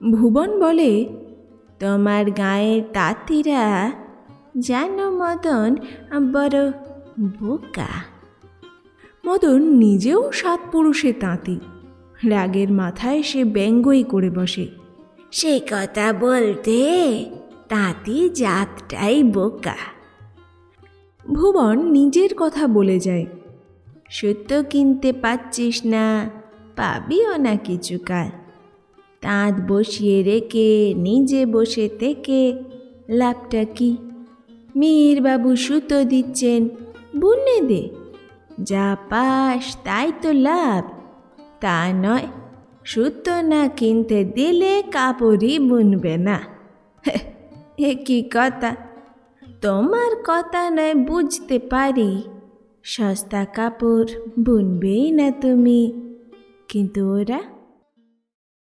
ভুবন বলে, তোমার গায়ের তাঁতিরা যেন মদন বড় বোকা। মদন নিজেও 7 পুরুষে তাঁতি। রাগের মাথায় সে ব্যঙ্গই করে বসে, সে কথা বলতে তাঁতি জাতটাই বোকা। ভুবন নিজের কথা বলে যায়, সুতো কিনতে পাচ্ছিস না, পাবিও না কিছুকাল। তাঁত বসিয়ে রেখে নিজে বসে থেকে লাভটা কি? মীর বাবু সুতো দিচ্ছেন, বুনে দে, যা পাস তাই তো লাভ। তা নয়, সুতো না কিনতে দিলে কাপড়ই বুনবে না। এ কি কথা? তোমার কথা নয় বুঝতে পারি, সস্তা কাপড় বুনবেই না তুমি, কিন্তু ওরা